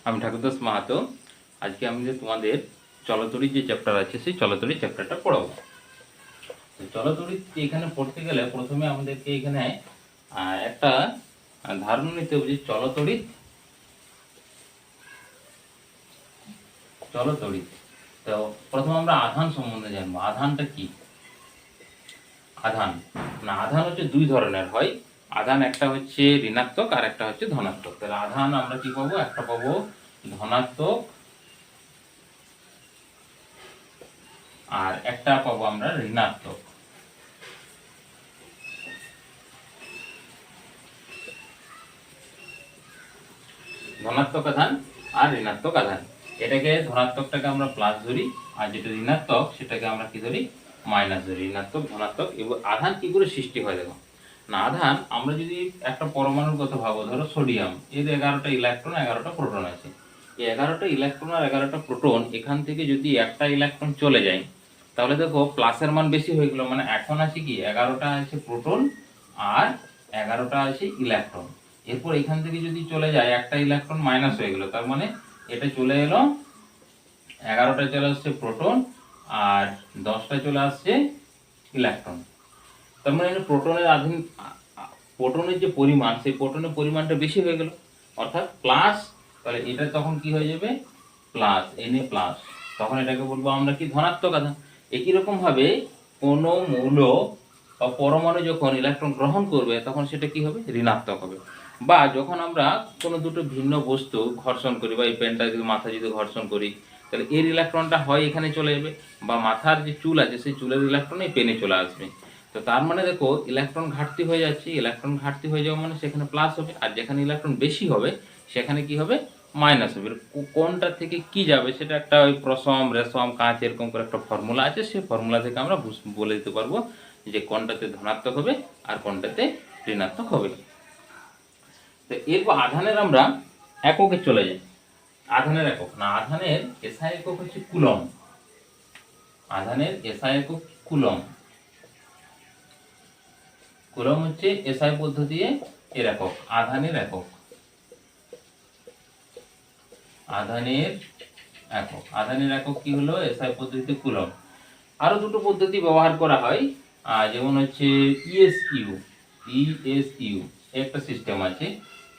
আমি ঠাকুরদাস মাহাতো। আজকে আমি তোমাদের চলতড়ির যে চ্যাপ্টার আছে সেই চলতড়ির চ্যাপ্টারটা পড়াবো। চলতড়ি এখানে পড়তে গেলে প্রথমে আমাদেরকে এখানে একটা ধারণা নিতে হবে যে চলতড়িৎ তো প্রথমে আমরা আধান সম্বন্ধে জানবো। আধানটা কি? আধান হচ্ছে দুই ধরনের হয়। আধান একটা হচ্ছে ঋণাত্মক আর একটা হচ্ছে ধনাত্মক। তাহলে আধান আমরা কি পাবো? একটা পাবো ধনাত্মক আর একটা পাবো আমরা ঋণাত্মক। ধনাত্মক আধান আর ঋণাত্মক আধান। এটাকে ধনাত্মকটাকে আমরা প্লাস ধরি আর যেটা ঋণাত্মক সেটাকে আমরা কি ধরি? মাইনাস ধরি। ঋণাত্মক ধনাত্মক। এবার আধান কি করে সৃষ্টি হয় দেখো না। আধান আমরা যদি একটা পরমাণুর কথা ভাবো, ধরো সোডিয়াম, এর 11টা ইলেকট্রন 11টা প্রোটন আছে। এই 11টা ইলেকট্রন আর 11টা প্রোটন এখান থেকে যদি একটা ইলেকট্রন চলে যায় তাহলে দেখো প্লাসের মান বেশি হয়ে গেল। মানে এখন আছে কি 11টা আছে প্রোটন আর 11টা আছে ইলেকট্রন। এরপর এখান থেকে যদি চলে যায় একটা ইলেকট্রন মাইনাস হয়ে গেল, তার মানে এটা চলে এলো 11টা চলে আসছে প্রোটন আর 10টা চলে আসছে ইলেকট্রন। তার মানে প্রোটনের যে পরিমাণ সেই প্রোটনের পরিমাণটা বেশি হয়ে গেল, অর্থাৎ প্লাস। তাহলে এটা তখন কি হয়ে যাবে? Plus, Na plus. তখন এটাকে বলবো আমরা কি? ধনাত্মক আধান। একই রকম ভাবে কোনো মৌল বা পরমাণু যখন ইলেকট্রন গ্রহণ করবে তখন সেটা কি হবে? ঋণাত্মক হবে। বা যখন আমরা কোনো দুটো ভিন্ন বস্তু ঘর্ষণ করি, বা এই পেনটা যদি মাথা যদি ঘর্ষণ করি তাহলে এর ইলেকট্রনটা হয় এখানে চলে যাবে, বা মাথার যে চুল আছে সেই চুলের ইলেকট্রন এই পেনে চলে আসবে। তো তার মানে দেখো ইলেকট্রন ঘাটতি হয়ে যাচ্ছে। ইলেকট্রন ঘাটতি হয়ে যাওয়া মানে সেখানে প্লাস হবে, আর যেখানে ইলেকট্রন বেশি হবে সেখানে কি হবে? মাইনাস হবে। কোনটা থেকে কি যাবে সেটা একটা ওই প্রসম রেশম কাঁচ এরকম করে একটা ফর্মুলা আছে, সেই ফর্মুলা থেকে আমরা বলে দিতে পারবো যে কোনটাতে ধনাত্মক হবে আর কোনটাতে ঋণাত্মক হবে। তো এরপর আধানের আমরা এককে চলে যাই। আধানের একক না, আধানের এসআই একক হচ্ছে কুলম। আধানের এসআই একক কুলম। কুলম হচ্ছে এসআই পদ্ধতি এর একক, আধানের একক। আধানের একক, আধানের একক কি হলো? এসআই পদ্ধতিতে কুলম। আরো দুটো পদ্ধতি ব্যবহার করা হয়, যেমন হচ্ছে ইএসইউ একটা সিস্টেম আছে।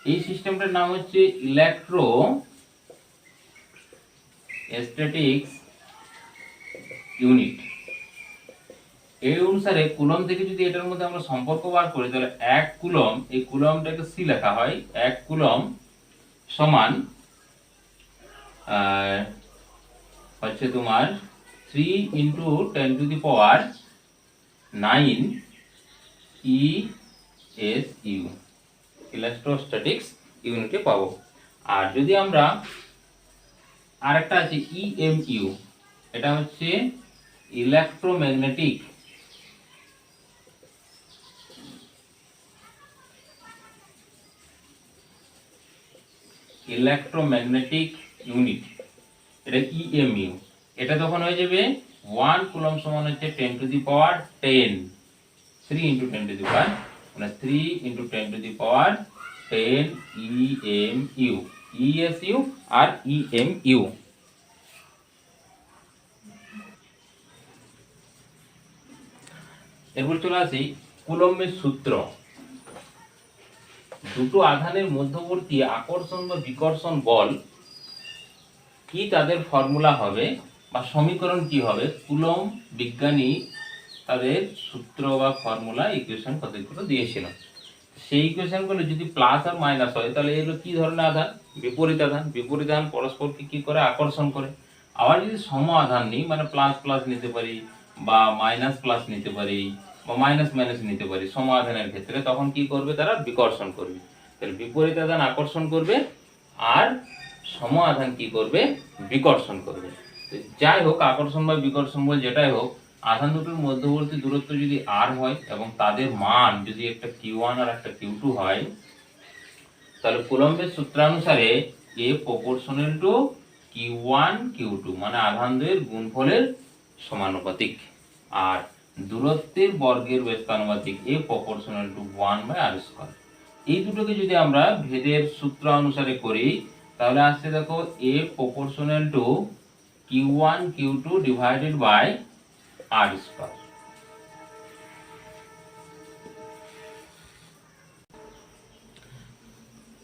এই সিস্টেমটার নাম হচ্ছে ইলেকট্রোস্ট্যাটিক্স ইউনিট। এই অনুসারে কুলম থেকে যদি এটার মধ্যে আমরা সম্পর্ক বার করি তাহলে 1 কুলম, এই কুলমটাকে সি লেখা হয়, 1 কুলম সমান হচ্ছে তোমার 3 × 10⁹ ESU, ইলেকট্রোস্ট্যাটিক্স ইউনিটে পাবো। আর যদি আমরা আরেকটা আছে EMU, এটা হচ্ছে ইলেকট্রোম্যাগনেটিক ইউনিট, এটা EMU। এটা তখন হয়ে যাবে 1 কুলম সমান হচ্ছে 10⁻10, 3 × 10⁻, মানে 3 × 10⁻10 EMU, ESU আর EMU। এরপর চলে আসি কুলম্বের সূত্র। দুটো আধানের মধ্যবর্তী আকর্ষণ বা বিকর্ষণ বল কি, তাদের ফর্মুলা হবে বা সমীকরণ কি হবে? কুলম্ব বিজ্ঞানী তাদের সূত্র বা ফর্মুলা ইকুয়েশন কতগুলো দিয়েছিল। সেই ইকুয়েশনগুলো যদি প্লাস আর মাইনাস হয় তাহলে এগুলো কি ধরনের আধান? বিপরীত আধান। বিপরীত আধান পরস্পরকে কি করে? আকর্ষণ করে। আবার যদি সম আধান নিই, মানে প্লাস প্লাস নিতে পারি বা মাইনাস প্লাস নিতে পারি বা মাইনাস মাইনাস নিতে পারি সম আধানের ক্ষেত্রে, তখন কি করবে? তারা বিকর্ষণ করবে। তাহলে বিপরীত আধান আকর্ষণ করবে আর সম আধান কি করবে? বিকর্ষণ করবে। যাই হোক, আকর্ষণ বা বিকর্ষণ বল যেটাই হোক, আধান দুটোর মধ্যবর্তী দূরত্ব যদি r হয় এবং তাদের মান যদি একটা q1 আর একটা q2 হয় তাহলে কুলম্বের সূত্রানুসারে A proportional to q1 q2, মানে আধান দ্বয়ের গুণফলের সমানুপাতিক। আর দূরত্বের বর্গের ব্যস্তানুপাতিক A proportional to 1/r²। এই দুটোকে যদি আমরা ভেদের সূত্র অনুসারে করি তাহলে আসছে দেখো A proportional to Q1 Q2 divided by R square.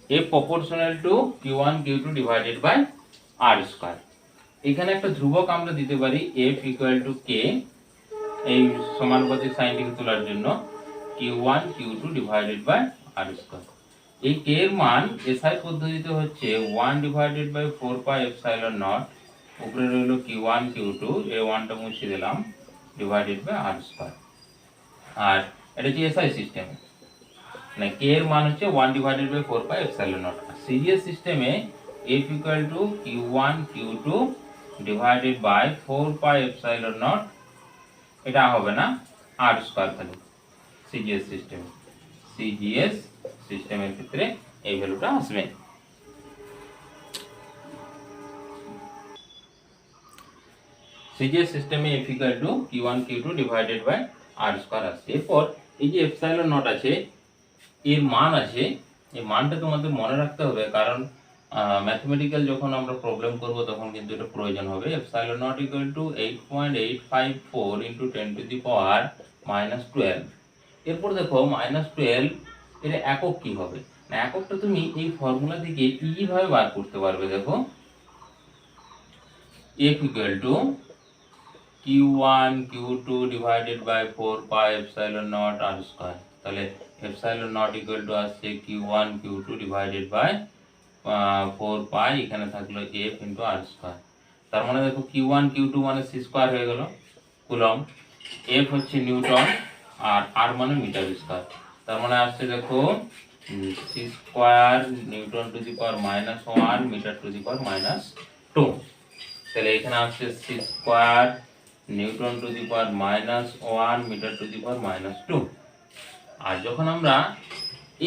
A proportional to Q1 Q2 divided by R square। এখানে একটা ধ্রুবক আমরা দিতে পারি F equal to K, এই সমানুপাতিক সাইনটিকে তোলার জন্য Q1 Q2 divided by R square। এই K এর মান SI পদ্ধতিতে হচ্ছে 1 divided by 4 pi epsilon naught, উপরে রইল Q1 Q2, এই 1 টা মুছে দিলাম, divided by R square। আর এটা হচ্ছে SI সিস্টেম, মানে K এর মান হচ্ছে 1 divided by 4 pi epsilon naught। Serious সিস্টেমে F equal to Q1 Q2 divided by 4 pi epsilon naught, এটা হবে না, R স্কয়ার খালি। সিজিএস সিস্টেমের ক্ষেত্রে এই ভ্যালুটা আসবে। সিজিএস সিস্টেমে F equal to Q1 Q2 divided by R square আসছে। এরপর এই যে এপসাইলন নট আছে, এর মান আছে, এই মানটা তোমাদের মনে রাখতে হবে, কারণ ম্যাথমেটিক্যাল যখন আমরা প্রবলেম করব তখন কিন্তু এটা প্রয়োজন হবে। Epsilon nought equal to 8.854 into 10 to the power -12। এরপর দেখো -12 এর একক কি হবে, না এককটা তুমি এই ফর্মুলা থেকে ইজিভাবে বার করতে পারবে। দেখো F equal to Q1 Q2 divided by 4 pi epsilon naught R square। তাহলে epsilon naught equal to আসছে Q1 Q2 divided by 4 pi, এখানে থাকলো F into R square। তার মানে দেখো Q1 Q2 মানে c স্কয়ার হয়ে গেল কুলম, F হচ্ছে নিউটন, আর R মানে মিটার স্কয়ার। তার মানে আসছে দেখো c square newton to the power -1 metre to the power -2। তাহলে এখানে আসছে c square newton to the power -1 metre to the power -2। আর যখন আমরা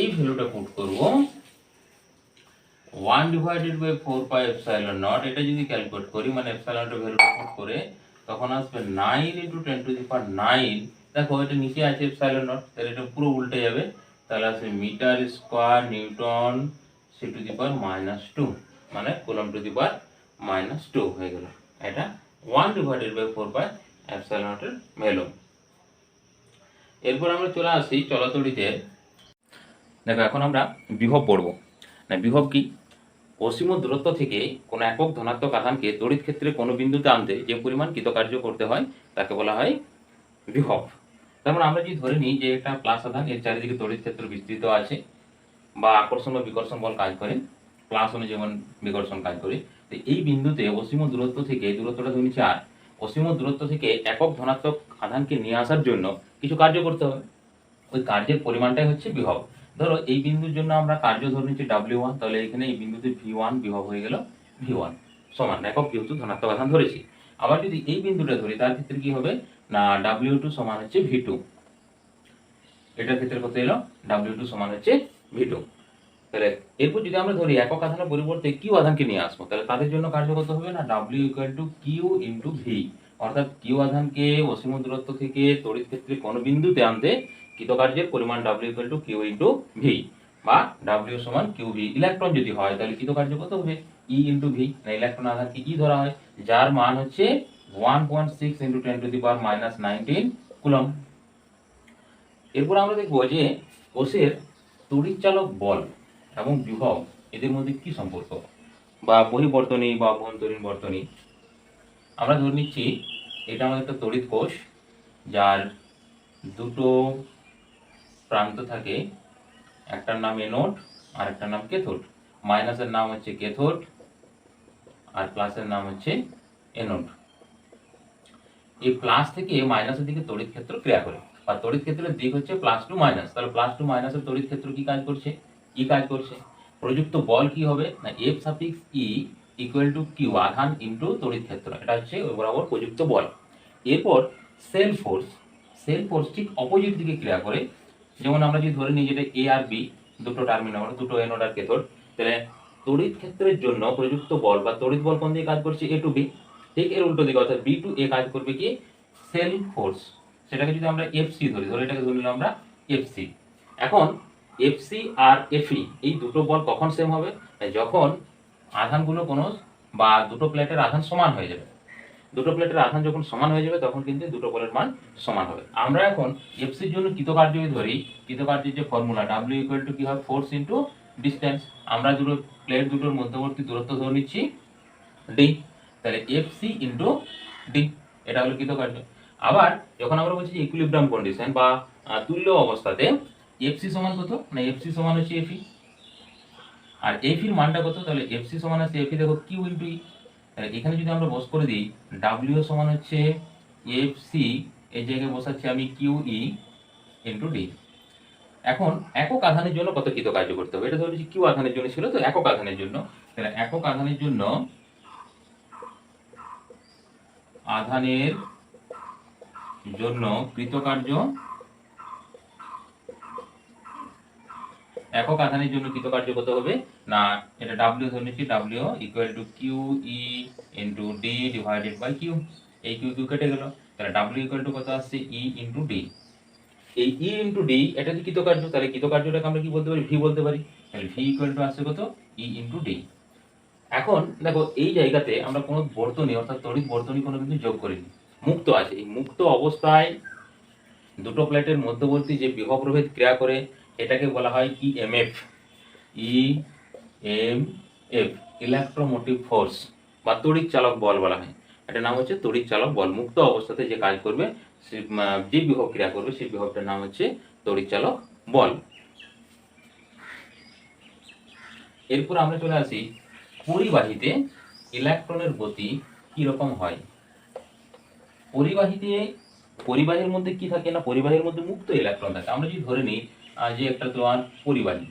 এই ভ্যালুটা পুট করব 1 divided by 4 pi epsilon nought, এটা যদি ক্যালকুলেট করি, মানে এপসাইলনটা ভ্যালুটা পুট করে, তখন আসবে 9 ইনটু 10 টু দি পাওয়ার 9। দেখো এটা নিচে আছে এপসাইলন নট, তাহলে এটা পুরো উল্টে যাবে, তাহলে আসবে metre square newton c to the power -2, মানে কুলম টু দি পাওয়ার -2 হয়ে গেল। এটা 1 ডিভাইডেড বাই 4 পাই এপসাইলন নটের ভ্যালু। এরপর আমরা চলে আসি চলতড়িতে। দেখো এখন আমরা বিভব পড়ব। না বিভব কি? অসীম দূরত্ব থেকে কোনো একক ধনাত্মক আধানকে তড়িৎ ক্ষেত্রে কোনো বিন্দুতে আনতে যে পরিমাণ কৃতকার্য করতে হয় তাকে বলা হয় বিভব। তারপর আমরা যদি ধরে নিই যে একটা প্লাস আধান, এর চারিদিকে তড়িৎ ক্ষেত্র বিস্তৃত আছে, বা আকর্ষণ বা বিকর্ষণ বল কাজ করে, প্লাস অনু যেমন বিকর্ষণ কাজ করে, তো এই বিন্দুতে অসীম দূরত্ব থেকে, দূরত্বটা ধরে নিচ্ছি আর, অসীম দূরত্ব থেকে একক ধনাত্মক আধানকে নিয়ে আসার জন্য কিছু কার্য করতে হবে, ওই কার্যের পরিমাণটাই হচ্ছে বিভব। ধরো এই বিন্দুর জন্য আমরা কার্য ধরে নিচ্ছি W1, তাহলে এখানে এই বিন্দুতে V1 বিভব হয়ে গেল V1 সমান একক যেহেতু ধনাত্মক আধান ধরেছি। আবার যদি এই বিন্দুটা ধরি তার ক্ষেত্রে কি হবে, না W2 সমান হচ্ছে V2, এটার ক্ষেত্রে কত এলো, W2 সমান হচ্ছে V2। তাহলে এরপর যদি আমরা ধরি একক আধানের পরিবর্তে কিউ আধানকে নিয়ে আসবো, তাহলে তাদের জন্য কার্য কত হবে, না W equal to Q into V, অর্থাৎ কিউ আধানকে অসীম দূরত্ব থেকে তড়িৎ ক্ষেত্রে কোনো বিন্দুতে আনতে কৃতকার্যের পরিমাণ W equal to Q into V, বা W সমান কিউ ভি। ইলেকট্রন যদি হয় তাহলে কৃতকার্য কত হবে, ই ইন্টু ভি, না ইলেকট্রন আধানকে ই ধরা হয়, যার মান হচ্ছে 1.6 into 10 to the power -19 coulomb. এরপর আমরা দেখবো যে কোষের তড়িৎচালক বল এবং বিভব এদের মধ্যে কি সম্পর্ক, বা বহিবর্তনী বা অভ্যন্তরীণ বর্তনী। আমরা ধরে নিচ্ছি এটা আমাদের একটা তড়িৎ কোষ, যার দুটো প্রান্ত থাকে, একটার নাম এনোড আর একটার নাম ক্যাথোড। মাইনাসের নাম হচ্ছে ক্যাথোড আর প্লাসের নাম হচ্ছে এনোড। এই প্লাস থেকে মাইনাসের দিকে তড়িৎ ক্ষেত্র ক্রিয়া করে, বা তড়িৎ ক্ষেত্রের দিক হচ্ছে প্লাস টু মাইনাস, তাহলে প্লাস টু মাইনাসের তড়িৎ ক্ষেত্র কি কাজ করছে, ই কাজ করছে। প্রযুক্ত বল কি হবে, না F suffix E equal to Q, আধান ইনটু তড়িৎ ক্ষেত্র, এটা হচ্ছে ওই বরাবর প্রযুক্ত বল। এরপর সেল ফোর্স ঠিক অপোজিট দিকে ক্রিয়া করে। যেমন আমরা যদি ধরে নিই যেটা এ আর বি দুটো টার্মিনাল, দুটো এনোড আর ক্যাথোড, তাহলে তড়িৎ ক্ষেত্রের জন্য প্রযুক্ত বল বা তড়িৎ বল কোন দিকে কাজ করছে, এ টু বি, ঠিক এর উল্টো দিকে, অর্থাৎ বি টু এ কাজ করবে কি সেল ফোর্স। সেটাকে যদি আমরা এফসি ধরি, এটাকে ধরে নিলাম আমরা এফসি। এখন এফসি আর এফই এই দুটো বল কখন সেম হবে, যখন আধানগুলো কোনো বা দুটো প্লেটের আধান সমান হয়ে যাবে। দুটো প্লেটের আধান যখন সমান হয়ে যাবে তখন কিন্তু দুটো বলের মান সমান হবে। আমরা এখন এফসির জন্য কৃতকার্য ধরি, কৃতকার্যের যে ফর্মুলা ডাব্লিউ ইকুয়াল টু কি হয়, ফোর্স ইন্টু ডিস্টেন্স। আমরা দুটো প্লেট দুটোর মধ্যবর্তী দূরত্ব ধরে নিচ্ছি ডি, তাহলে এফসি ইন্টু ডি, এটা হলো কৃতকার্য। আবার যখন আমরা বলছি ইকুইলিব্রিয়াম কন্ডিশন বা তুল্য অবস্থাতে এফসি সমান কত না, এফসি সমান হচ্ছে এফি, আর এফির মানটা কত, তাহলে এফসি সমান আছে এফি দেখো কিউ ইন্টু ই। তাহলে এখানে যদি আমরা বস করে দিই ডাব্লিউ সমান হচ্ছে এফসি, এই জায়গায় বসাচ্ছি আমি কিউ ই ইন্টু ডি। এখন একক আধানের জন্য কত কৃতকার্য করতে হবে, এটা ধরেছি কিউ আধানের জন্য ছিল, তো একক আধানের জন্য, তাহলে একক আধানের জন্য কৃতকার্য, একক আধানের জন্য কৃতকার্য কত হবে না, এটা ডাব্লিউ ধরে নিচ্ছি, W equal to Q E into D divided by Q. এই কিউ কিউ কেটে গেল, তাহলে ডাব্লিউ ইকুয়াল টু কত আসছে ই ইন্টু ডি। এই ই ইন্টু ডি এটা যে কৃতকার্য, তাহলে কৃতকার্যটাকে আমরা কি বলতে পারি, ভি বলতে পারি। তাহলে ভি ইকুয়াল টু আসছে কত, ই ইন্টু ডি। এখন দেখো এই জায়গাতে আমরা কোনো বর্তনী অর্থাৎ তড়িৎ বর্তনী কোনো কিন্তু যোগ করিনি, মুক্ত আছে। এই মুক্ত অবস্থায় দুটো প্লেটের মধ্যবর্তী যে বিভব প্রভেদ ক্রিয়া করে এটাকে বলা হয় ইএমএফ, ইএমএফ, ইলেকট্রোমোটিভ ফোর্স বা তড়িৎ চালক বল বলা হয়। এটার নাম হচ্ছে তড়িৎ চালক বল। মুক্ত অবস্থাতে যে কাজ করবে, যে বিভব ক্রিয়া করবে সেই বিভবটার নাম হচ্ছে তড়িৎ চালক বল। এরপর আমরা চলে আসি পরিবাহীতে ইলেকট্রনের গতি কি রকম হয়। পরিবাহীর মধ্যে কি থাকে না, পরিবাহীর মধ্যে মুক্ত ইলেকট্রন থাকে। আমরা যদি ধরে নিই যে একটা তোমার পরিবাহী,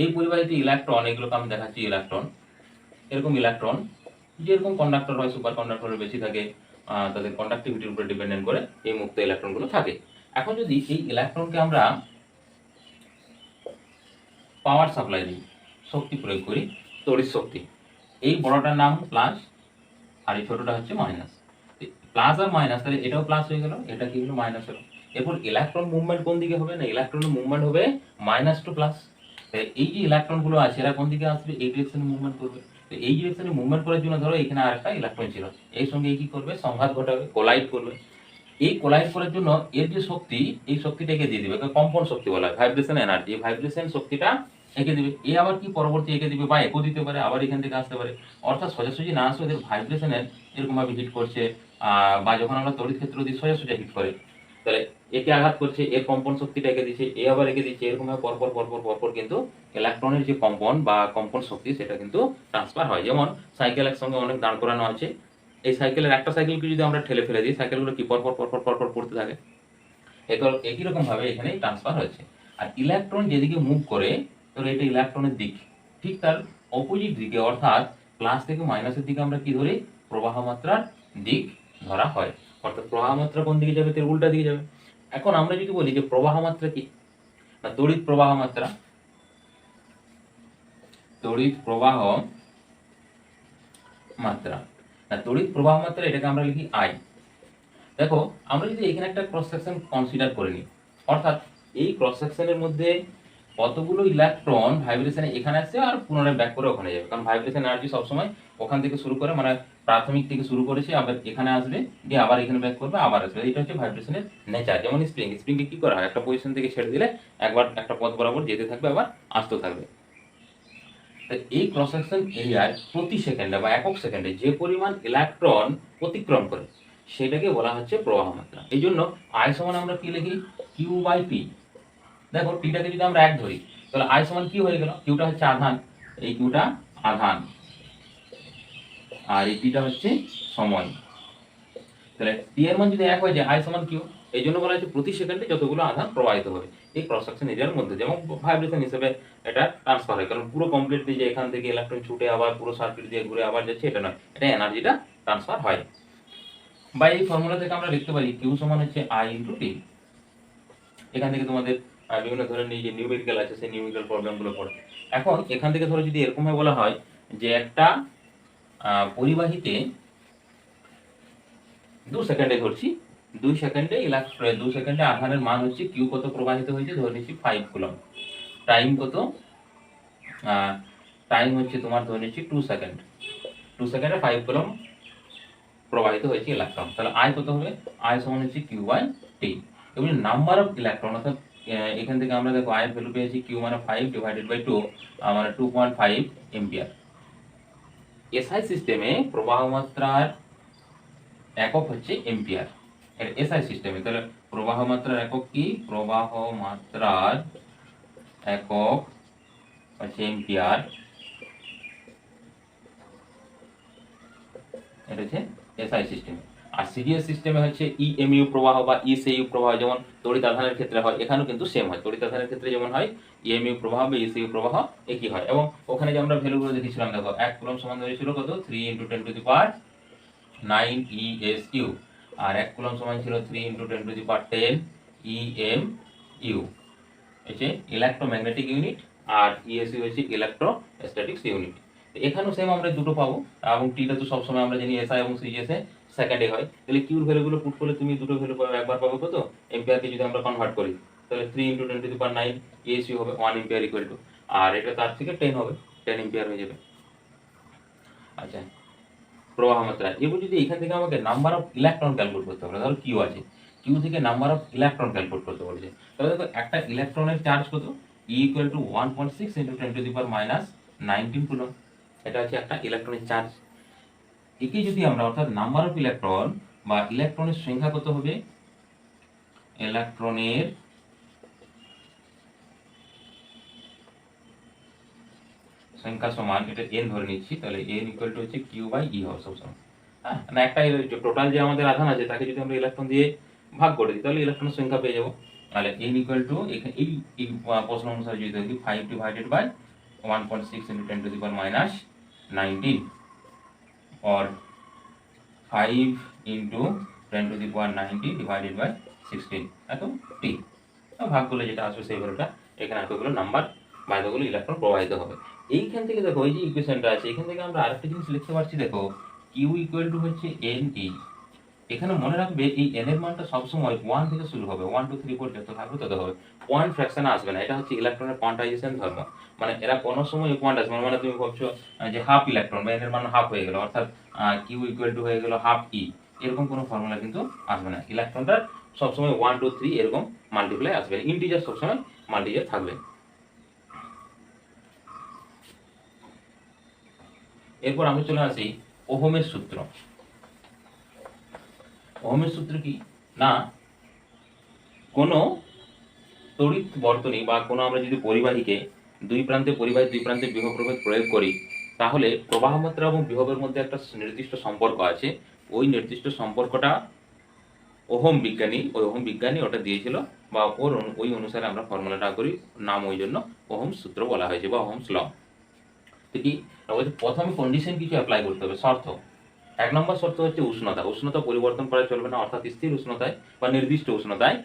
এই পরিবাহীতে ইলেকট্রন, এগুলোকে আমি দেখাচ্ছি ইলেকট্রন, এরকম ইলেকট্রন যেরকম কন্ডাক্টর হয়, সুপার কন্ডাক্টরের বেশি থাকে, তাদের কন্ডাক্টিভিটির উপর ডিপেন্ডেন্ট করে এই মুক্ত ইলেকট্রনগুলো থাকে। এখন যদি এই ইলেকট্রনকে আমরা পাওয়ার সাপ্লাই দিই, শক্তি প্রয়োগ করি, তড়িৎ শক্তি, এই বড়টার নাম প্লাস আর এই ছোটটা হচ্ছে মাইনাস। প্লাস আর মাইনাস, তাহলে এটাও প্লাস হয়ে গেল, এটা কি হলো, মাইনাস হলো। এরপর ইলেকট্রন মুভমেন্ট কোন দিকে হবে না, ইলেকট্রনের মুভমেন্ট হবে মাইনাস টু প্লাস। এই যে ইলেকট্রনগুলো আছে এরা কোন দিকে আসবে, এই ডিরেকশনে মুভমেন্ট করবে। তো এই ডিরেকশনে মুভমেন্ট করার জন্য ধরো এখানে আরেকটা ইলেকট্রন ছিল, এর সঙ্গে এই কি করবে, সংঘাত ঘটাবে, কোলাইড করবে। এই কোলাইড করার জন্য এর যে শক্তি, এই শক্তিটাকে দিয়ে দিবে, কম্পন শক্তি বলা হয়, ভাইব্রেশন এনার্জি, ভাইব্রেশন শক্তিটা এঁকে দিবে। এ আবার কি পরবর্তী এঁকে দিবে বা একও দিতে পারে, আবার এখান থেকে আসতে পারে। অর্থাৎ সোজাসুজি না আসে, ওদের ভাইব্রেশনের এরকম ভাবে হিট করছে, বা যখন আমরা তড়িৎ ক্ষেত্র দিই সোজাসুজি হিট করে, তাহলে একে আঘাত করছে, এর কম্পন শক্তিটা এঁকে দিচ্ছে, এ আবার এঁকে দিচ্ছে, এরকম ভাবে পরপর পরপর পরপর কিন্তু ইলেকট্রনের যে কম্পন বা কম্পন শক্তি সেটা কিন্তু ট্রান্সফার হয়। যেমন সাইকেলের সঙ্গে অনেক দাঁড় করানো আছে, এই সাইকেলের একটা সাইকেলকে যদি আমরা ঠেলে ফেলে দিই, সাইকেলগুলো কি পরপর পরপর পরপর পড়তে থাকে, একই রকম ভাবে এখানে ট্রান্সফার হয়েছে। আর ইলেকট্রন যেদিকে মুভ করে, তো এটা ইলেকট্রনের দিক, ঠিক তার অপোজিট দিকে অর্থাৎ প্লাস থেকে মাইনাসের দিকে আমরা কি ধরি, প্রবাহ মাত্রার দিক ধরা হয়। অর্থাৎ প্রবাহ মাত্রা কোন দিকে যাবে, তার উল্টা দিকে যাবে। এখন আমরা যদি বলি যে প্রবাহ মাত্রা কি না, তড়িৎ প্রবাহ মাত্রা, তড়িৎ প্রবাহ মাত্রা না, তড়িৎ প্রবাহ মাত্রা এটাকে আমরা লিখি আই। দেখো আমরা যদি এখানে একটা ক্রস সেকশন কনসিডার করে নিই, অর্থাৎ এই ক্রস সেকশনের মধ্যে কতগুলো ইলেকট্রন ভাইব্রেশনে এখানে আসছে আর পুনরায় ব্যাক করে ওখানে যাবে, কারণ ভাইব্রেশন এনার্জি সবসময় ওখান থেকে শুরু করে, মানে প্রাথমিক থেকে শুরু করেছে, আবার এখানে আসবে, দিয়ে আবার এখানে ব্যাক করবে, আবার আসবে। এটা হচ্ছে ভাইব্রেশনের নেচার। যেমন স্প্রিংকে কি করা হয়, একটা পজিশন থেকে ছেড়ে দিলে একবার একটা পথ বরাবর যেতে থাকবে, আবার আসতে থাকবে। এই ক্রস সেকশন এরিয়ায় প্রতি সেকেন্ডে বা একক সেকেন্ডে যে পরিমাণ ইলেকট্রন অতিক্রম করে সেটাকে বলা হচ্ছে প্রবাহ মাত্রা। এই জন্য আই সমান আমরা কি লিখি, কিউ বাই পি। দেখো টিটাকে যদি আমরা এক ধরি, তাহলে আই সমান কি হয়ে গেল, কিউটা হচ্ছে আধান, এই কিউটা আধান, আর এই টিটা হচ্ছে সময়। তাহলে টি এর মান যদি এক হয়ে যায়, আই সমান কিউ। এই জন্য বলা হচ্ছে প্রতি সেকেন্ডে যতগুলো আধান প্রবাহিত হবে এই ক্রস সেকশন এরিয়ার মধ্যে, যেমন ভাইব্রেশন হিসেবে এটা ট্রান্সফার হয়। কারণ পুরো কমপ্লিটলি যে এখান থেকে ইলেকট্রন ছুটে আবার পুরো সার্কিট দিয়ে ঘুরে আবার যাচ্ছে, এটা নয়, এটা এনার্জিটা ট্রান্সফার হয়। বা এই ফর্মুলা থেকে আমরা লিখতে পারি কিউ সমান হচ্ছে আই ইন্টু টি। এখান থেকে তোমাদের বিভিন্ন ধরনের যে নিউমেরিক্যাল আছে সেই নিউমেরিক্যাল প্রবলেমগুলো পড়ে। এখন এখান থেকে ধরো যদি এরকম বলা হয় যে একটা পরিবাহীতে 2 সেকেন্ডে ধরছি, 2 সেকেন্ডে ইলেকট্রন, 2 সেকেন্ডে আধানের মান হচ্ছে কিউ কত প্রবাহিত হয়েছে, ধরে নিচ্ছি 5 কুলম্ব, টাইম কত টাইম হচ্ছে তোমার ধরে নিচ্ছি 2 সেকেন্ড, 2 সেকেন্ডে 5 কুলম প্রবাহিত হয়েছে ইলেকট্রন। তাহলে আই কত হবে? আই সমান হচ্ছে কিউ বাই টি। এবার নাম্বার অফ ইলেকট্রন, অর্থাৎ এখান থেকে আমরা দেখো আই এর ভ্যালু পেয়েছি কিউ মানে 5 ডিভাইডেড বাই 2 মানে 2.5 এম্পিয়ার। এসআই সিস্টেমে প্রবাহ মাত্রার একক হচ্ছে এম্পিয়ার, এসআই সিস্টেমে। তাহলে প্রবাহ মাত্রার একক কি? প্রবাহ মাত্রার একক হচ্ছে এম্পিয়ার, এটা হচ্ছে এসআই সিস্টেমে। আর সিরিয়াস সিস্টেমে হচ্ছে ইএমইউ প্রবাহ বা ইসিইউ প্রবাহ, যেমন তড়িৎ আধানের ক্ষেত্রে হয়, এখানেও কিন্তু সেম হয়। তড়িৎ আধানের ক্ষেত্রে যেমন হয় ইএমইউ প্রবাহ বা ইসিইউ প্রবাহ একই হয়। এবং ওখানে যে আমরা ভ্যালুগুলো দেখেছিলাম, দেখো 1 কুলম্ব সমান হয়েছিল কত? 3 × 10⁹ ESU, আর 1 কুলম্ব সমান ছিল 3 × 10⁻10 EMU। হচ্ছে ইলেকট্রোম্যাগনেটিক ইউনিট, আর ইএসইউ হচ্ছে ইলেকট্রোস্ট্যাটিক্স ইউনিট। এখানেও সেম আমরা দুটো পাবো, এবং টিটা তো সবসময় আমরা জানি এসআই এবং সিজিএসে সেকেন্ডে হয়। তাহলে কিউর ভ্যালুগুলো পুট করলে তুমি দুটো ভ্যালু পাবে, একবার পাবো কত? এম্পিয়ারকে যদি আমরা কনভার্ট করি, তাহলে 3 × 10⁹ ইএসইউ হবে 1 এম্পিয়ার ইকুয়াল টু, আর এটা তার থেকে 10 হবে, 10 এম্পিয়ার হয়ে যাবে। আচ্ছা, প্রবাহ মাত্রা। এবার যদি এখান থেকে আমাকে নাম্বার অফ ইলেকট্রন ক্যালকুলেট করতে হবে, ধরো কিউ আছে, কিউ থেকে নাম্বার অফ ইলেকট্রন ক্যালকুলেট করতে বলেছে, তাহলে দেখো একটা ইলেকট্রনের চার্জ কত? E = 1.6 × 10⁻19 coulomb. এটা হচ্ছে একটা ইলেকট্রনের চার্জ। একে যদি আমরা, অর্থাৎ নাম্বার অফ ইলেকট্রন বা ইলেকট্রনের সংখ্যা কত হবে? ইলেকট্রনের সংখ্যা সমান, এটা n ধরে নিচ্ছি, তাহলে n = হচ্ছে q বাই e হবে সবসময়। হ্যাঁ, না একটা টোটাল যে আমাদের আধান আছে তাকে যদি আমরা ইলেকট্রন দিয়ে ভাগ করে দিই, তাহলে ইলেকট্রনের সংখ্যা পেয়ে যাবো। তাহলে n = এই প্রশ্ন অনুসারে যদি দেখি 5 divided by 1.6 × 10⁻19 or 5 × 10⁻19 divided by 16 এত টি। ভাগ করলে যেটা আসবে সেই ভ্যালুটা, এখানে এতগুলো নাম্বার বা এতগুলো ইলেকট্রন প্রবাহিত হবে। এইখান থেকে দেখো এই যে ইকুয়েশনটা আছে, এখান থেকে আমরা আরেকটা জিনিস লিখতে পারছি, দেখো কিউ = হচ্ছে NE। এখানে মনে রাখবে এই n এর মানটা সবসময় 1 থেকে শুরু হবে, 1 2 3 4 যত থাকবে তত হবে, পয়েন্ট ফ্র্যাকশনে আসবে না। এটা হচ্ছে ইলেকট্রনের কোয়ান্টাইজেশন ধর্ম, মানে এরা কোনো সময় পয়েন্ট আসবে না। মানে তুমি ভাবছো যে হাফ ইলেকট্রন বা n এর মান হাফ হয়ে গেল, অর্থাৎ কিউ = হয়ে গেল হাফ ই, এরকম কোনো ফর্মুলা কিন্তু আসবে না। ইলেকট্রনটার সবসময় 1 2 3 এরকম মাল্টিপ্লাই আসবে, ইন্টিজার সবসময় মাল্টিজার থাকবে। এরপর আমি চলে আসি ওহমের সূত্র। ওহমের সূত্র কি না, কোনো তড়িৎ বর্তনী বা কোনো আমরা যদি পরিবাহীকে দুই প্রান্তে বিভব প্রভেদ প্রয়োগ করি, তাহলে প্রবাহ মাত্রা এবং বিভবের মধ্যে একটা নির্দিষ্ট সম্পর্ক আছে। ওই নির্দিষ্ট সম্পর্কটা ওহম বিজ্ঞানী ওটা দিয়েছিল, বা ওই অনুসারে আমরা ফর্মুলাটা করি, নাম ওই জন্য ওহম সূত্র বলা হয়েছে বা ওহমস ল। তো কি প্রথমে কন্ডিশন কিছু অ্যাপ্লাই করতে হবে, শর্ত। 1 নম্বর শর্ত হচ্ছে উষ্ণতা পরিবর্তন করা চলবে না, অর্থাৎ স্থির উষ্ণতায় বা নির্দিষ্ট উষ্ণতায়,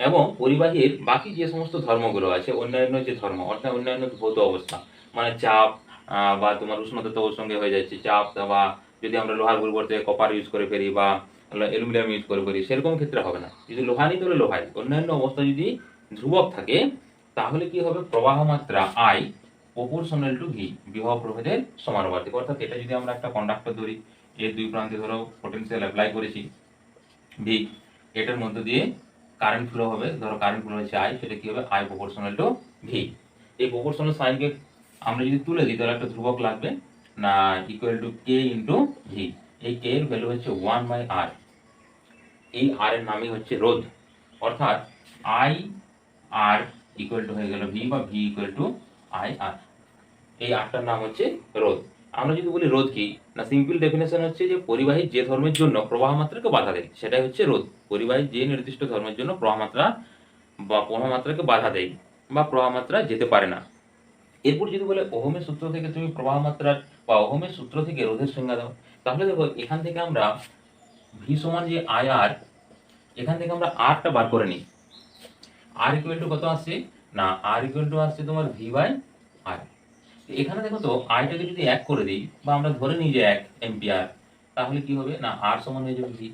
এবং পরিবাহীর বাকি যে সমস্ত ধর্মগুলো আছে, অন্যান্য যে ধর্ম, অর্থাৎ অন্যান্য ভৌত অবস্থা, মানে চাপ বা তোমার উষ্ণতা তো ওর সঙ্গে হয়ে যাচ্ছে, চাপ, বা যদি আমরা লোহার পরিবর্তে কপার ইউজ করে ফেলি বা অ্যালুমিনিয়াম ইউজ করে ফেলি, সেরকম ক্ষেত্রে হবে না। যদি লোহা নিই তাহলে লোহাই, অন্যান্য অবস্থা যদি ধ্রুবক থাকে, তাহলে কি হবে? প্রবাহ মাত্রা I প্রপোর্শনাল টু ভি, বিভব প্রভেদের সমানুপাতিক। অর্থাৎ এটা যদি আমরা একটা কন্ডাক্টর ধরি, এর দুই প্রান্তে ধরো পটেনশিয়াল অ্যাপ্লাই করেছি ভি, এটার মধ্যে দিয়ে কারেন্ট ফ্লো হবে, ধরো কারেন্ট ফ্লো হচ্ছে I, সেটা কি হবে? I proportional to V. এই প্রপোর্শনাল সাইনকে আমরা যদি তুলে দিই, তাহলে একটা ধ্রুবক লাগবে না, ইকুয়াল টু K × ভি। এই K এর ভ্যালু হচ্ছে 1/R। এই R এর নামই হচ্ছে রোধ, অর্থাৎ IR = হয়ে গেল ভি, বা ভি = IR। এই আটটার নাম হচ্ছে রোধ। আমরা যদি বলি রোধ কি না, সিম্পল ডেফিনেশন হচ্ছে যে পরিবাহী যে ধর্মের জন্য প্রবাহ মাত্রাকে বাধা দেয়, সেটাই হচ্ছে রোধ। পরিবাহী যে নির্দিষ্ট ধর্মের জন্য প্রবাহ মাত্রাকে বাধা দেয় বা প্রবাহ মাত্রা যেতে পারে না। এরপর যদি বলে ওহমের সূত্র থেকে তুমি প্রবাহ মাত্রার বা ওহমের সূত্র থেকে রোধের সংজ্ঞা দাও, তাহলে দেখো এখান থেকে আমরা ভি সমান যে IR, এখান থেকে আমরা আরটা বার করে নিই। R = কত আসছে না, R = আসছে তোমার V/R। এখানে দেখো তো আইটাকে যদি 1 করে দিই, বা আমরা ধরে নিই যে 1 এম্পিয়ার, তাহলে কি হবে না, R সমান হয়ে যাবে ভি।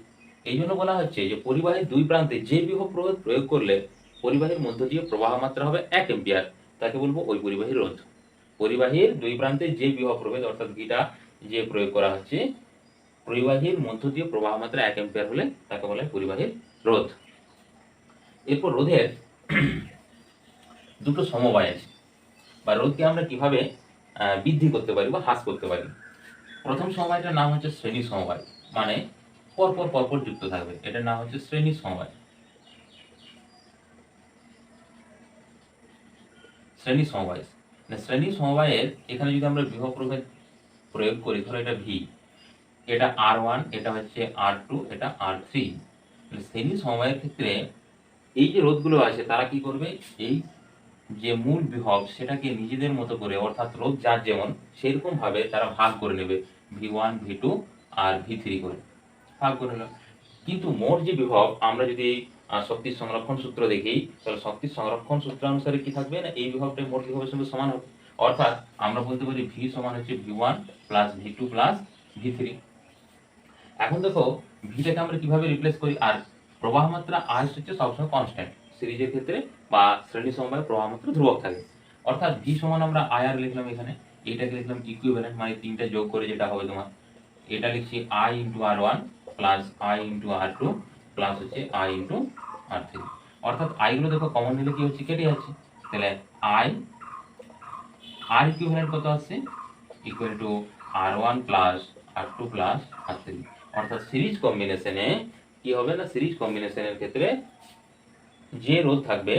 এই জন্য বলা হচ্ছে যে পরিবাহীর দুই প্রান্তে যে বিভব প্রয়োগ করলে পরিবাহীর মধ্য দিয়ে প্রবাহ মাত্রা হবে 1 এম্পিয়ার, তাকে বলবো ওই পরিবাহীর রোধ। পরিবাহীর দুই প্রান্তে যে বিভব প্রভেদ অর্থাৎ ভিটা যে প্রয়োগ করা হচ্ছে, পরিবাহীর মধ্য দিয়ে প্রবাহ মাত্রা 1 অ্যাম্পিয়ার হলে তাকে বলা হয় পরিবাহীর রোধ। এরপর রোধের দুটো সমবায় আছে, বা রোধকে আমরা কিভাবে বৃদ্ধি করতে পারি বা হ্রাস করতে পারি। প্রথম সমবায়টার নাম হচ্ছে শ্রেণী সমবায়, মানে পরপর পরপর যুক্ত থাকবে, এটার নাম হচ্ছে শ্রেণী সমবায়। শ্রেণী সমবায়, শ্রেণী সমবায়ের এখানে যদি আমরা বিভব প্রভেদ প্রয়োগ করি, ধরো এটা ভি, এটা R1, এটা হচ্ছে R2, এটা R3। শ্রেণী সমবায়ের ক্ষেত্রে এই যে রোধগুলো আছে তারা কি করবে, এই যে মূল বিভব সেটাকে নিজেদের মতো করে, অর্থাৎ রোধ যার যেমন সেরকম ভাবে তারা ভাগ করে নেবে, V1, V2 আর V3 করে ভাগ করে নেবে। কিন্তু মোট যে বিভব, আমরা যদি শক্তির সংরক্ষণ সূত্র দেখি, তাহলে শক্তির সংরক্ষণ সূত্র অনুসারে কি থাকবে না, এই বিভবটা মোট বিভবের সঙ্গে সমান হবে। অর্থাৎ আমরা বলতে পারি V সমান হচ্ছে V1 plus V2 plus V3। এখন দেখো ভিটাকে আমরা কিভাবে রিপ্লেস করি, আর প্রবাহ মাত্রা I হচ্ছে সবসময় কনস্ট্যান্ট সিরিজের ক্ষেত্রে, বা শ্রেণী সমবায়ে প্রবাহ মাত্রা ধ্রুবক থাকে। অর্থাৎ V সমান আমরা IR লিখলাম, এখানে এটাকে লিখলাম ইকুইভ্যালেন্ট, মানে তিনটা যোগ করে যেটা হবে তোমার, এটা লিখছি I into R1 plus I into R2 plus হচ্ছে I ইন্টু R3। অর্থাৎ I গুলো দেখো কমন নিলে কি হচ্ছে, কেটে যাচ্ছে। তাহলে I R ইকুইভ্যালেন্ট কত আসছে, equal to R1 plus R2 plus R3। অর্থাৎ সিরিজ কম্বিনেশনে কি হবে না, সিরিজ কম্বিনেশনের ক্ষেত্রে যে রোধ থাকবে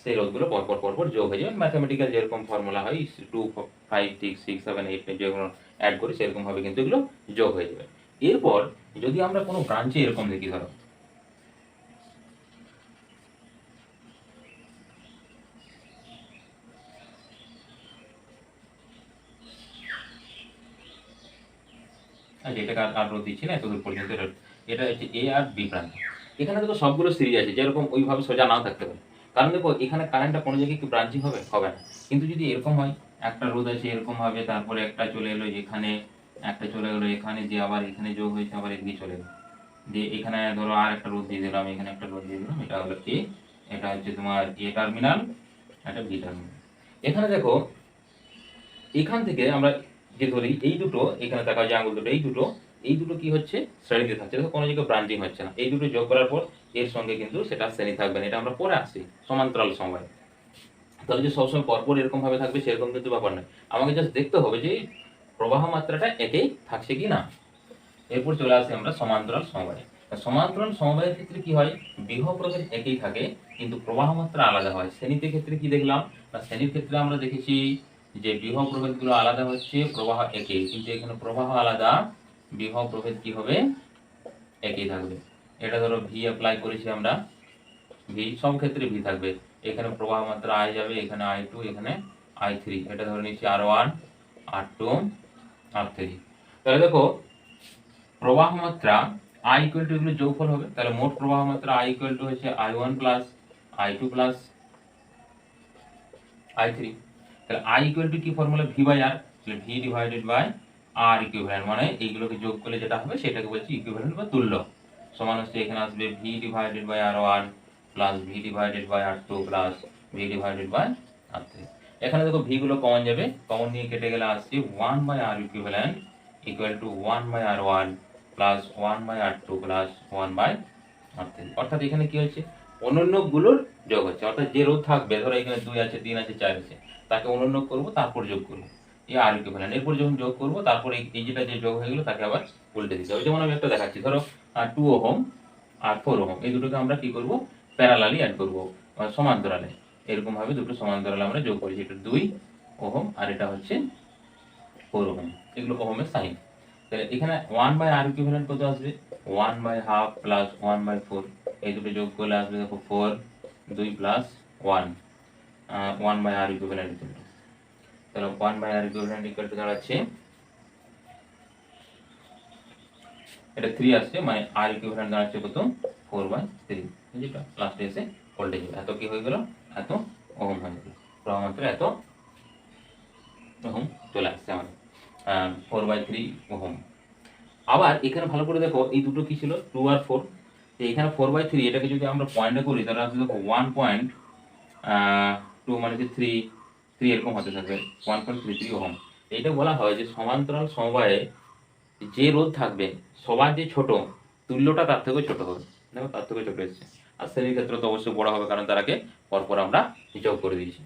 সেই রোধগুলো পরপর পরপর যোগ হয়ে যাবে। ম্যাথমেটিক্যাল যেরকম ফর্মুলা হয় 2, 5, 6, 6, 7, 8 যেগুলো অ্যাড করি সেরকম ভাবে কিন্তু এগুলো যোগ হয়ে যাবে। এরপর যদি আমরা কোনো ব্রাঞ্চে এরকম দেখি, ধরো এটাকে আর রোধ দিচ্ছি না এতদূর পর্যন্ত, এটা হচ্ছে এ আর বি প্রান্ত। এখানে দেখো সবগুলো সিরিজ আছে, যেরকম ওইভাবে সোজা নাও থাকতে পারে, কারণ দেখো এখানে কারেন্টটা কোনো জায়গায় কি ব্রাঞ্চিং হবে, হবে না। কিন্তু যদি এরকম হয়, একটা রোধ আছে এরকম ভাবে, তারপরে একটা চলে এলো এখানে, একটা চলে গেলো এখানে, যে আবার এখানে যোগ হয়েছে, আবার এদিকে চলে গেলো, যে এখানে ধরো আর একটা রোধ দিয়ে দিলাম, এখানে একটা রোধ দিয়ে দিলাম, এটা হলো এ, এটা হচ্ছে তোমার এ টার্মিনাল, এটা বি টার্মিনাল। এখানে দেখো এখান থেকে আমরা যে ধরি এই দুটো, এখানে দেখা যায় আঙুল দুটো, এই দুটো কি হচ্ছে, শ্রেণীতে থাকছে, দেখো কোনো জায়গায় ব্রাঞ্চিং হচ্ছে না। এই দুটো যোগ করার পর এর সঙ্গে কিন্তু সেটা শ্রেণী থাকবে না, এটা আমরা পরে আসছি সমান্তরাল সময়। তাহলে যে সবসময় পরপর এরকম ভাবে থাকবে সেরকম কিন্তু ব্যাপার নয়, আমাকে জাস্ট দেখতে হবে যে প্রবাহ মাত্রাটা একই থাকছে কি না। এরপর চলে আসি আমরা সমান্তরাল সমবায়। সমান্তরাল সমবায়ের ক্ষেত্রে কি হয়, বিভব প্রভেদ একই থাকে কিন্তু প্রবাহ মাত্রা আলাদা হয়। শ্রেণীতে ক্ষেত্রে কি দেখলাম না, শ্রেণীর ক্ষেত্রে আমরা দেখেছি যে বিভব প্রভেদগুলো আলাদা হচ্ছে, প্রবাহ একই, কিন্তু এখানে প্রবাহ আলাদা, বিভব প্রভেদ কি হবে, একই থাকবে। এটা ধরো ভি অ্যাপ্লাই করেছি আমরা, ভি সব ক্ষেত্রে ভি থাকবে, এখানে প্রবাহ মাত্রা আই যাবে, এখানে I2, এখানে I3, এটা ধরে নিচ্ছি R1, R2, R3। তাহলে দেখো প্রবাহ মাত্রা I ইকুয়াল টু এগুলো যোগফল হবে, তাহলে মোট প্রবাহ মাত্রা I ইকুয়াল টু হচ্ছে I1 plus I2 plus I3। তাহলে I ইকুয়াল টু কি ফর্মুলা, V বাই R, তাহলে V divided by R equivalent, মানে এইগুলোকে যোগ করলে যেটা হবে সেটাকে বলছি ইকুইভ্যালেন্ট বা তুল্য, সমান হচ্ছে এখানে আসবে V divided by R1 plus V divided by R2 plus V divided by R3। এখানে দেখো V গুলো কমন যাবে, কমন নিয়ে কেটে গেলে আসছে 1 by R equivalent equal to 1 by R1 plus 1 by R2 plus 1 by R3। অর্থাৎ এখানে কি হচ্ছে, অনন্য গুলোর যোগ হচ্ছে, অর্থাৎ যে রোধ থাকবে, ধরো এখানে 2 আছে, 3 আছে, 4 আছে, তাকে অনন্য করব, তারপর যোগ করব, এই আর ইকুইভ্যালেন্ট। এরপর যখন যোগ করব, তারপর এই যেটা যে যোগ হয়ে গেল তাকে আবার উল্টে দিতে হবে। যেমন আমি একটা দেখাচ্ছি, ধরো 2 ওহম আর 4 ওহম, এই দুটোকে আমরা কি করব, প্যারালালি অ্যাড করব, সমান্তরালে। এরকম ভাবে দুটো সমান্তরালে আমরা যোগ করেছি, এটা 2 ওহম আর এটা হচ্ছে 4 ওহম, এগুলো ওহমের সাইন। তাহলে এখানে 1 বাই আর ইকুইভ্যালেন্ট কত আসবে, 1 বাই হাফ প্লাস 1 বাই 4, এই দুটো যোগ করলে আসবে দেখো 4, 2 প্লাস 1, 1 বাই আর ইকুইভ্যালেন্ট। তাহলে 1 by R equivalent equal to দাঁড়াচ্ছে, এটা 3 আসছে, মানে আর ইকুইভ্যালেন্ট দাঁড়াচ্ছে কত, 4 বাই 3, যেটা লাস্টে এসে ভোল্টেজ এত কি হয়ে গেল, এত ওহম হয়ে গেল, প্রবাহ মাত্রা এত ওহম চলে আসছে আমাদের 4 বাই 3 ওহম। আবার এখানে ভালো করে দেখো এই দুটো কি ছিল, 2 আর 4, এখানে 4 বাই 3, এটাকে যদি আমরা পয়েন্টে করি তাহলে আসবে দেখো 1.2 মানে হচ্ছে 3, 3 এরকম হতে থাকবে 1.33 ওহম। এইটা বলা হয় যে সমান্তরাল সমবায়ে যে রোধ থাকবে সবার যে ছোট তুল্যটা তার থেকেও ছোট হবে। দেখো তার থেকে ছোট এসছে। আর শ্রেণীর ক্ষেত্রে তো অবশ্যই বড় হবে, কারণ তারাকে পরপর আমরা যোগ করে দিয়েছি।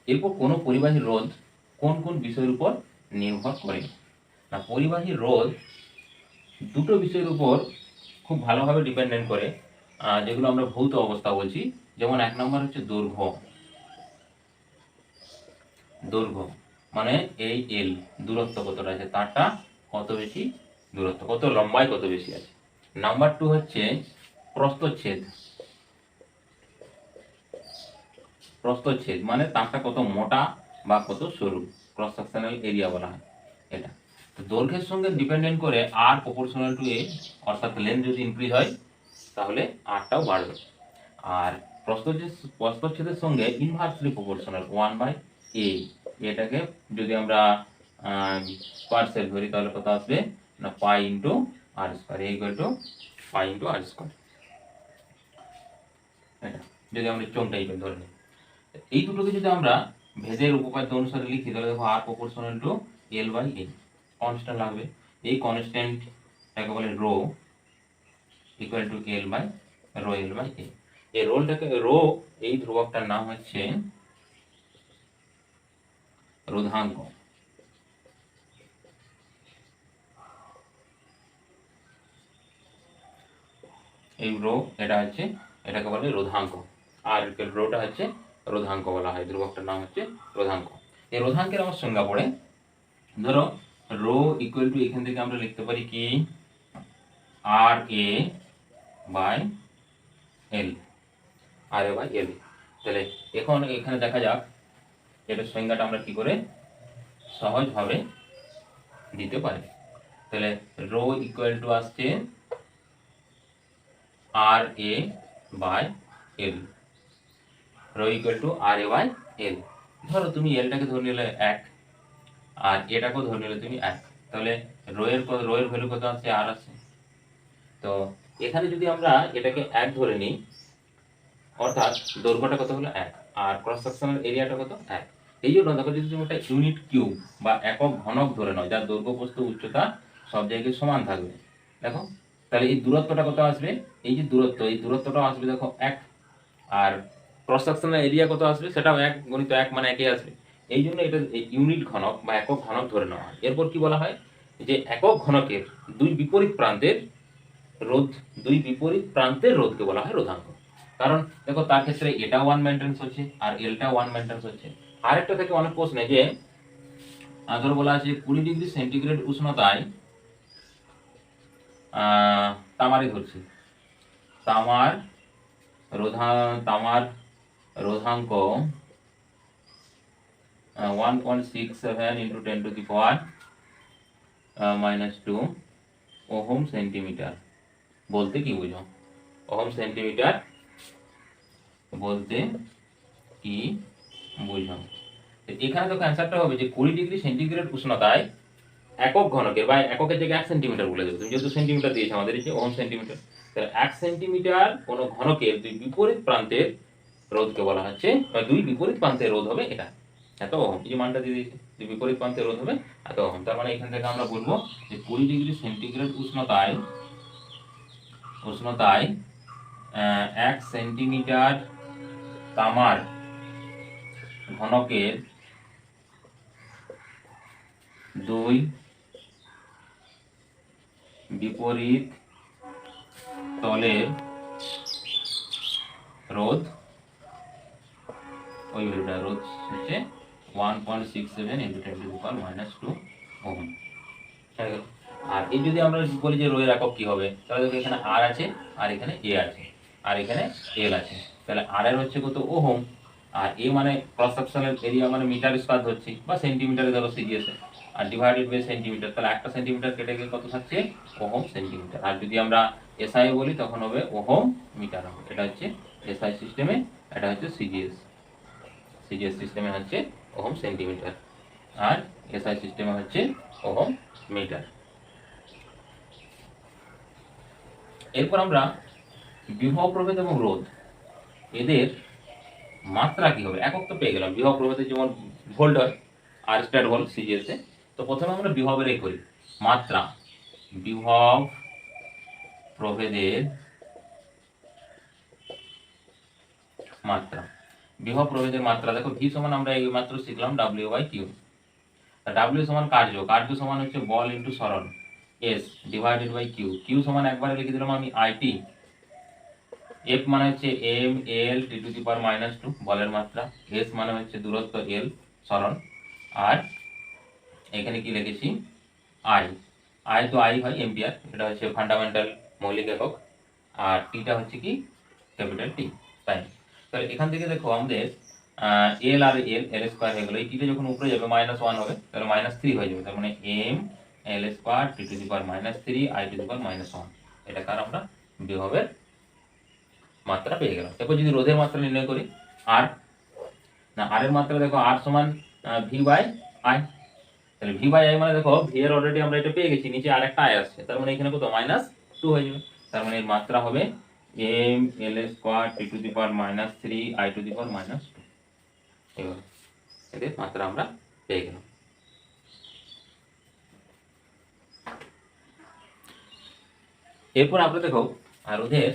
এরপর কোনো পরিবাহী রোধ কোন কোন বিষয়ের উপর নির্ভর করে? না, পরিবাহী রোধ দুটো বিষয়ের উপর খুব ভালোভাবে ডিপেন্ডেন্ট করে, যেগুলো আমরা ভৌত অবস্থা বলছি। যেমন 1 নম্বর হচ্ছে দৈর্ঘ্য। দৈর্ঘ্য মানে এই এল দূরত্ব কতটা আছে, তারটা কত বেশি দূরত্ব, কত লম্বায় কত বেশি আছে। নাম্বার 2 হচ্ছে প্রস্থচ্ছেদ। প্রস্থচ্ছেদ মানে তারটা কত মোটা বা কত সরু, ক্রস সেকশনাল এরিয়া বলা হয় এটা। তো দৈর্ঘ্যের সঙ্গে ডিপেন্ডেন্ট করে আর প্রপোর্শনাল টু এ, অর্থাৎ লেন্থ যদি ইনক্রিজ হয় তাহলে আরটাও বাড়বে। আর প্রস্থচ্ছেদের সঙ্গে ইনভার্সলি প্রপোর্শনাল 1/a। এটাকে যদি আমরা পার্সেল ধরি তাহলে কত আসবে না pi into R square, equal to pi into R square. এটা যদি আমরা চোঙ টাইপের ধরে নিই, এই দুটোকে যদি আমরা ভেদের উপপাদ্য অনুসারে লিখি তাহলে দেখো আর প্রপোর্শনাল টু L/A কনস্ট্যান্ট লাগবে। এই কনস্ট্যান্টটাকে বলে রো, ইকুয়াল টু L/A। এই রোলটাকে রো, এই ধ্রুবকটার নাম হচ্ছে রোধাঙ্ক। এই রো এটা হচ্ছে, এটাকে বলে রোধাঙ্ক। আর রোটা হচ্ছে রোধাঙ্ক বলা হয়, ধ্রুবকটার নাম হচ্ছে রোধাঙ্ক। এই রোধাঙ্কের আমার সংজ্ঞা পড়ে, ধরো রো ইকুয়াল টু, এখান থেকে আমরা লিখতে পারি কি RA/L, RA/L। তাহলে এখন এখানে দেখা যাক এটার সংজ্ঞাটা আমরা কি করে সহজভাবে দিতে পারি। তাহলে রো ইকুয়াল টু আসছে RA/L, rho equal to RA/L। ধরো তুমি এলটাকে ধরে নিলে 1 আর এটাকেও ধরে নিলে তুমি 1, তাহলে রো এর ভ্যালু কত আছে, আর আছে। তো এখানে যদি আমরা এটাকে 1 ধরে নিই, অর্থাৎ দৈর্ঘ্যটা কত হলো 1 আর ক্রস সেকশনাল এরিয়াটা কত 1। এই জন্য দেখো যদি তুমি একটা ইউনিট কিউব বা একক ঘনক ধরে নাও যার দৈর্ঘ্য প্রস্থ উচ্চতা সব জায়গায় সমান থাকবে, দেখো তাহলে এই দূরত্বটা কত আসবে, এই যে দূরত্ব, এই দূরত্বটাও আসবে দেখো 1, আর ক্রস সেকশনাল এরিয়া কত আসবে সেটাও 1 গুণিত 1 মানে 1 আসবে। এই জন্য এটা ইউনিট ঘনক বা একক ঘনক ধরে নেওয়া হয়। এরপর কি বলা হয় যে একক ঘনকের দুই বিপরীত প্রান্তের রোধ, দুই বিপরীত প্রান্তের রোধকে বলা হয় রোধাঙ্ক। কারণ দেখো তার ক্ষেত্রে এটা 1 মেইনটেন্স হচ্ছে আর এলটা 1 মেইনটেন্স হচ্ছে। আরেকটা থেকে অনেক প্রশ্নে যে ধরো বলা আছে 20 ডিগ্রি সেন্টিগ্রেড উষ্ণতায় তামারই ধরছি, তামার রোধাঙ্ক 1.67 into 10 to the power -2 ohm centimetre বলতে কি বুঝো? ওহম সেন্টিমিটার বলতে কি বুঝো? এখানে তো অ্যান্সারটা হবে যে 20 ডিগ্রি সেন্টিগ্রেড উষ্ণতায় একক ঘনকের বা এককের জায়গায় 1 সেন্টিমিটার বলে দেবে, তুমি যেহেতু সেন্টিমিটার দিয়েছো আমাদের এই যে ওহম সেন্টিমিটার, তাহলে 1 সেন্টিমিটার কোন ঘনকের দুই বিপরীত প্রান্তের রোধকে বলা হচ্ছে, দুই বিপরীত প্রান্তের রোধ হবে এটা এত ওহম। এই যে মানটা দিয়ে দিয়েছি, দুই বিপরীত প্রান্তের রোধ হবে এত ওহম। তার মানে এখান থেকে আমরা বলবো যে 20 ডিগ্রি সেন্টিগ্রেড উষ্ণতায় 1 সেন্টিমিটার তামার ঘনকের দুই বিপরীত তলের রোধ, ওই ভ্যালুটা রোধ হচ্ছে 1.67 into 10 to the power -2 ohm. আর এই যদি আমরা বলি যে রো এর একক কি হবে, তাহলে দেখো এখানে আর আছে আর এখানে এ আছে আর এখানে এল আছে, তাহলে আর এর হচ্ছে কত ওহম, আর এ মানে ক্রস সেকশনাল এরিয়া মানে মিটার স্কয়ার ধরছি বা সেন্টিমিটারে ধরো CGS, R divided by centimetre, তাহলে একটা সেন্টিমিটার কেটে গিয়ে কত থাকছে ওহম সেন্টিমিটার। আর যদি আমরা এসআই বলি তখন হবে ওহম মিটার হবে। এটা হচ্ছে এসআই সিস্টেমে, এটা হচ্ছে সিজিএস সিস্টেমে হচ্ছে ওহম সেন্টিমিটার আর এসআই সিস্টেমে হচ্ছে ওহম মিটার। এরপর আমরা বিভব প্রভেদ এবং রোধ এদের মাত্রা কি হবে? একক তো পেয়ে গেলাম, বিভব প্রভেদের যেমন ভোল্ট হয় আর স্টার ভোল্ট সিজিএসে। তো প্রথমে আমরা বিভবের এই করি মাত্রা, বিভব প্রভেদের মাত্রা। বিভব প্রভেদের মাত্রা দেখো, ভি সমান আমরা এই মাত্র শিখলাম ডাব্লিউ বাই কিউ। ডাব্লিউ সমান কার্য, কার্য সমান হচ্ছে বল ইন্টু সরণ, S divided by Q. Q সমান একবারে লিখে দিলাম আমি আইটি। এফ মানে হচ্ছে M L T to the power minus two বলের মাত্রা, এস মানে হচ্ছে দূরত্ব এল সরণ, আর এখানে কি লিখেছি আই। আই তো আই হয় এম্পিয়ার, এটা হচ্ছে ফান্ডামেন্টাল মৌলিক একক, আর টিটা হচ্ছে কি ক্যাপিটাল টি। তাই তাহলে এখান থেকে দেখো আমাদের এল আর এল, এল স্কোয়ার হয়ে গেল। এই টিটা যখন উপরে যাবে -1 হবে, তাহলে -3 হয়ে যাবে। তার মানে M L square T to the power -3 I to the power -1। এটা কার আমরা বিভবের মাত্রা পেয়ে গেলাম। দেখো যদি রোধের মাত্রা নির্ণয় করি, আর না আর এর মাত্রা দেখো আর সমান ভি বাই আই। তাহলে ভি বাই আই মানে দেখো ভি এর অলরেডি আমরা এটা পেয়ে গেছি, নিচে আর একটা আই আসছে, তার মানে এখানে কত -2 হয়ে যাবে। তার মানে এর মাত্রা হবে M L square T to the power -3 I to the power -2। এবার এদের মাত্রা আমরা পেয়ে গেলাম। এরপর আমরা দেখো আর ওদের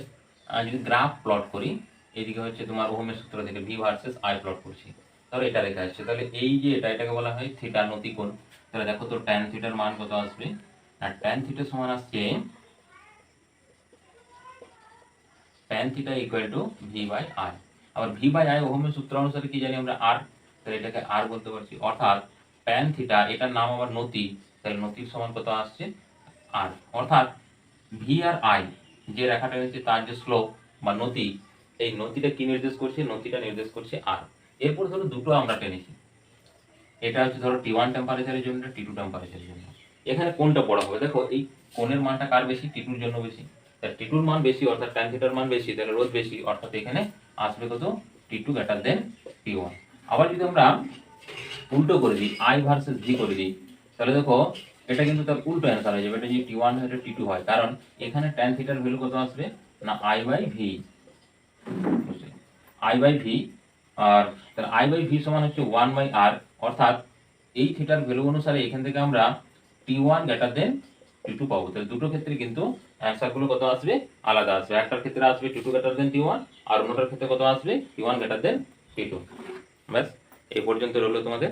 যদি গ্রাফ প্লট করি, এইদিকে হচ্ছে তোমার ওহমের সূত্র থেকে ভি ভার্সেস আই প্লট করছি, তাহলে এটা লেখা আসছে। তাহলে এই যে এটাকে বলা হয় থিটা নতিকোণ। তাহলে দেখো তো ট্যান থিটার মান কত আসবে, আর ট্যান থিটা সমান আসছে tan theta equal to V by I. আবার ভি বাই আই ওহমের সূত্র অনুসারে কি জানি আমরা আর, তাহলে এটাকে আর বলতে পারছি। অর্থাৎ ট্যান থিটা, এটার নাম আবার নতি, তাহলে নতির সমান কত আসছে আর। অর্থাৎ ভি আর আই যে রেখাটা রয়েছে তার যে স্লোপ বা নতি, এই নতিটা কি নির্দেশ করছে, নতিটা নির্দেশ করছে আর। এরপর ধরো দুটো আমরা টেনেছি, এটা হচ্ছে ধরো T1 টেম্পারেচারের জন্য, T2 টেম্পারেচারের জন্য। এখানে কোনটা বড় হবে? দেখো এই কোণের মানটা কার বেশি? T2 এর জন্য বেশি। তাই T2 এর মান বেশি অর্থাৎ ট্যান থিটার মান বেশি, তাহলে রোধ বেশি, অর্থাৎ এখানে আসবে কত T2 গ্রেটার দেন T1। আবার যদি আমরা উল্টো করে দিই, I ভার্সেস V করে দিই, তাহলে দেখো এটা কিন্তু তার উল্টো অ্যান্সার হয়ে যাবে। এটা যদি T1 হয় এটা T2 হয়, কারণ এখানে ট্যান থিটার ভ্যালু কত আসবে না I by V, I by V। আর তাহলে I বাই V সমান হচ্ছে 1 বাই R, অর্থাৎ এই থিটার ভ্যালু অনুসারে এখান থেকে আমরা T1 গ্রেটার দেন T2 পাবো। তাহলে দুটো ক্ষেত্রে কিন্তু অ্যান্সার গুলো কত আসবে আলাদা আসবে। একটার ক্ষেত্রে আসবে T2 গ্রেটার দেন T1, আর অন্যটার ক্ষেত্রে কত আসবে T1 গ্রেটার দেন T2। ব্যাস এই পর্যন্ত রইলো তোমাদের।